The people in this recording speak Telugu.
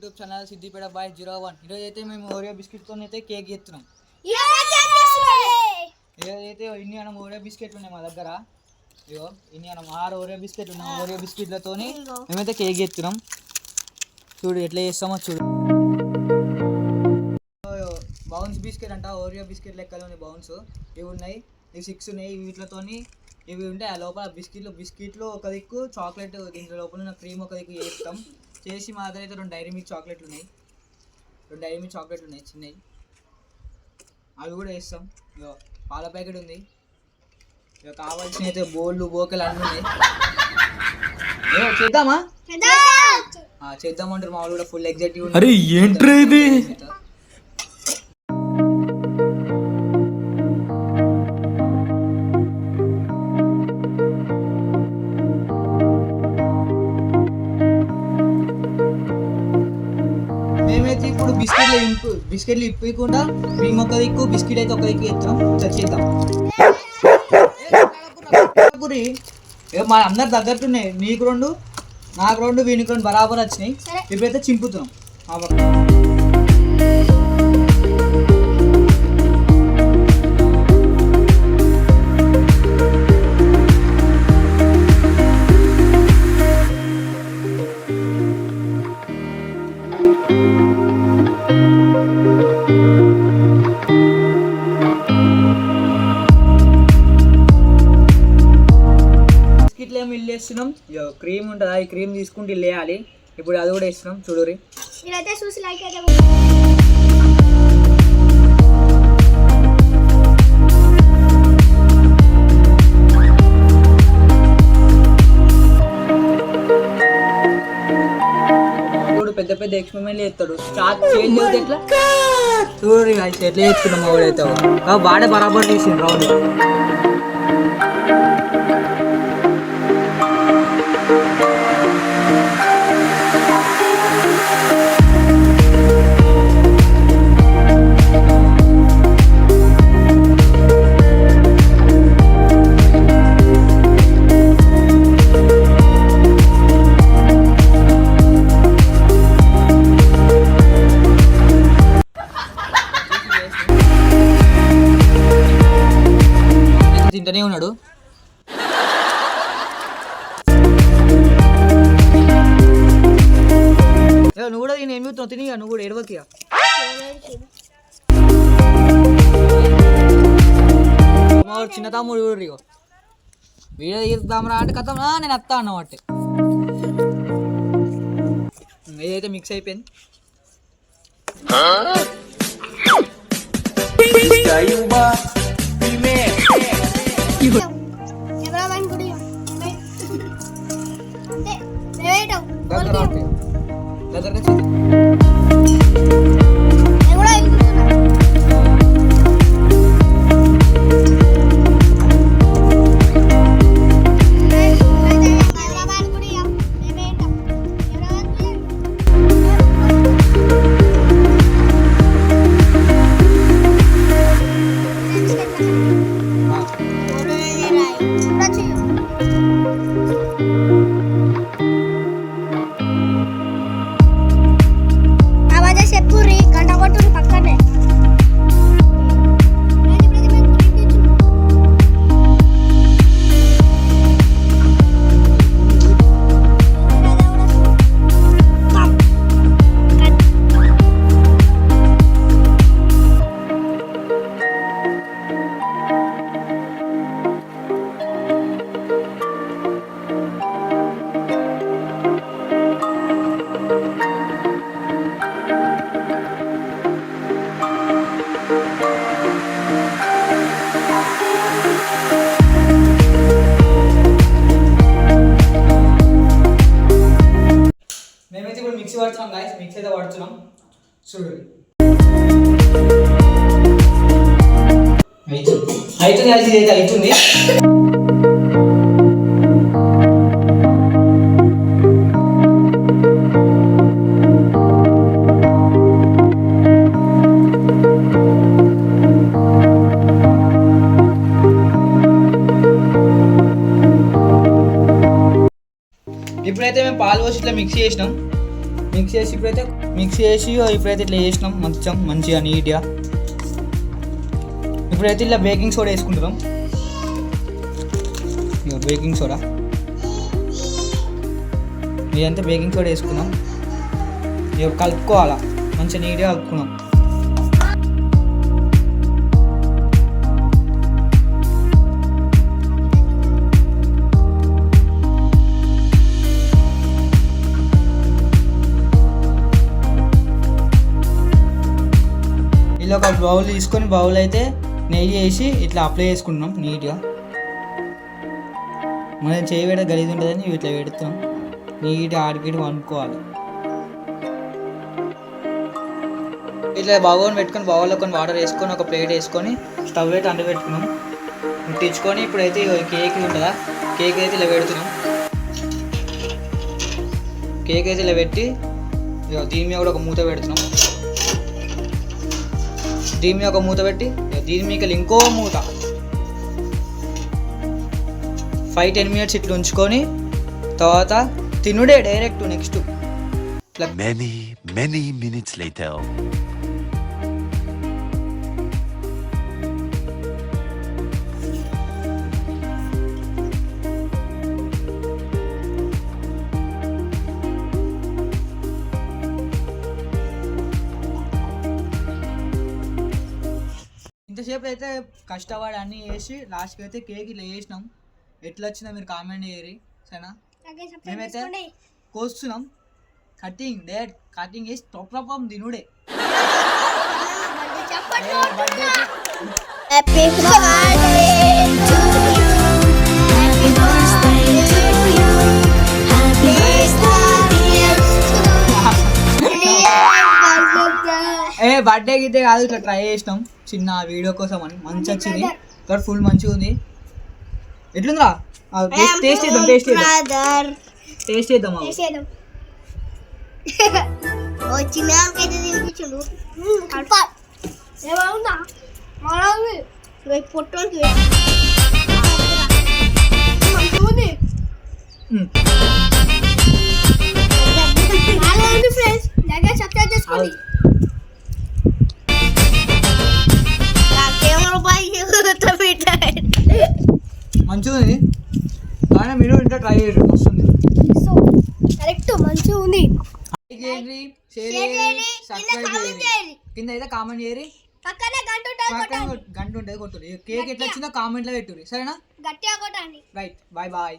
YouTube channel Siddipet bye 01. ఈరోజు అయితే మేము ఓరియో బిస్కెట్తో అయితే కేక్ చేస్తున్నాం. ఏదైతే ఇన్ని అనం ఓరియో బిస్కెట్లు ఉన్నాయి మా దగ్గర. ఇగో ఇన్ని అనం 6 ఓరియో బిస్కెట్లు ఉన్నాయి. ఓరియో బిస్కెట్లతో మేమైతే కేక్ చేస్తున్నాం. చూడు ఎట్లా చేస్తామో చూడు. బౌన్స్ బిస్కెట్ అంట, ఓరియో బిస్కెట్ లెక్కలు ఉన్నాయి బౌన్స్. ఇవి ఉన్నాయి, ఇవి 6 ఉన్నాయి. వీటితోని ఇవి ఉంటాయి. ఆ లోపల బిస్కెట్లు ఒక దిక్కు, చాక్లెట్ దీంట్లో లోపల ఉన్న క్రీమ్ ఒక దిక్కు చేస్తాం. చేసి మా దగ్గర అయితే 2 డైరీ మిల్క్ చాక్లెట్లు ఉన్నాయి. 2 డైరీ మిల్క్ చాక్లెట్లు ఉన్నాయి చిన్నవి, అవి కూడా వేస్తాం. ఇగో పాల ప్యాకెట్ ఉంది. ఇక కావాల్సిన అయితే బోళ్ళు బోకలు అన్నీ ఉన్నాయి. చేద్దామా చేద్దామంటారు మా వాళ్ళు కూడా ఫుల్ ఎగ్జైటివ్. అరే ఏంట్రా ఇది? మేమైతే ఇప్పుడు బిస్కెట్లు ఇప్పకుండా క్రీమ్ ఒక దిక్కు, బిస్కెట్ అయితే ఒక దిక్కు ఎత్తాం. చేద్దాం. మా అందరు దగ్గరతున్నాయి. నీకు 2 నాకు 2 వీనికి 2 బరాబర్ వచ్చినాయి. ఇప్పుడైతే చింపుతున్నాం. బిస్కెట్లు ఇల్లు వేస్తున్నాం. క్రీమ్ ఉంటుంది, ఈ క్రీమ్ తీసుకుంటే ఇల్లు వేయాలి. ఇప్పుడు అది కూడా వేస్తున్నాం. చూడురి పెద్ద పెద్ద ఎక్స్పెరిమెంట్లు చేస్తాడు. స్టార్ట్ చేంజ్ అవుతుంది. ఎట్లా చూడు ఎట్లా చేస్తున్నాం. వాడైతే బాగా బరాబర్ తీసిండు రౌండ్. తింటనే ఉన్నాడు. నువ్వు కూడా నేను ఏమి చూస్తున్నావు? తిని నువ్వు కూడా ఎడవకి. చిన్న తమ్ముడు వీడియో తీద్దాంరా అంటే కథ నేను వస్తా అన్నమాట. ఏదైతే మిక్స్ అయిపోయింది. మేమైతే ఇప్పుడు మిక్సీ పడుతున్నాం గాయస్. మిక్సీ అయితే పడుతున్నాం. చూడండి అవుతుంది గాయస్. ఇదైతే అవుతుంది. ఇప్పుడైతే మేము పాలు పోసి ఇట్లా మిక్స్ చేసినాం. మిక్స్ చేసి ఇప్పుడైతే ఇట్లా చేసినాం మంచిగా నీట్గా. ఇప్పుడైతే ఇలా బేకింగ్ సోడా వేసుకుంటున్నాం. ఇక బేకింగ్ సోడా ఇదంతా బేకింగ్ సోడా వేసుకున్నాం. ఇక కలుపుకోవాలా, మంచిగా నీట్గా కలుపుకున్నాం. ఇలా ఒక బౌల్ తీసుకొని బౌల్ అయితే నెయ్యి వేసి ఇట్లా అప్లై చేసుకుంటున్నాం నీట్గా. మనం చేయి వేడ గలీజ్ ఉంటుందని ఇట్లా పెడుతున్నాం. నీట్గా ఆడికి వండుకోవాలి. ఇట్లా బౌల్ పెట్టుకొని బౌల్లో కొన్ని వాటర్ వేసుకొని ఒక ప్లేట్ వేసుకొని స్టవ్ అయితే అంటు పెట్టుకున్నాం. ముట్టించుకొని ఇప్పుడైతే కేక్ ఉంటుందా, కేక్ అయితే ఇలా పెడుతున్నాం. కేక్ అయితే ఇలా పెట్టి దీని మీద కూడా ఒక మూత పెడుతున్నాం. దీని మీద ఒక మూత పెట్టి దీని మీద ఇంకో మూత 5-10 minutes ఇట్లా ఉంచుకొని తర్వాత తినుడే direct. Next many minutes later. ఇంతసేపు అయితే కష్టపడి అన్నీ వేసి లాస్ట్కి అయితే కేక్ ఇట్లా వేసినాం. ఎట్లా వచ్చినా మీరు కామెంట్ చేయరు సరేనా. మేమైతే కోస్తున్నాం. కటింగ్ వేసి తొప్పం తినుడే. బర్త్డే గిట్టే కాదు, ఇట్లా ట్రై చేసినాం చిన్న వీడియో కోసం అని. మంచి వచ్చింది, ఇక్కడ ఫుల్ మంచిగా ఉంది. ఎట్లుందిరా? టేస్ట్ చేద్దాం. మంచిగా ఉంది కానీ మీరు ఇంట్లో ట్రై చేయండి, వస్తుంది. కరెక్ట్ మంచిగా ఉంది. షేర్ చేయండి, సబ్స్క్రైబ్ చేయండి, కింద అయితే కామెంట్ చేయరి. పక్కనే గంట ఉంటుంది కొట్టుర్రి. కేక్ ఎట్లా వచ్చిందో కామెంట్లో పెట్టుర్రి సరేనా. గట్టిగా కొట్టండి. Right, bye.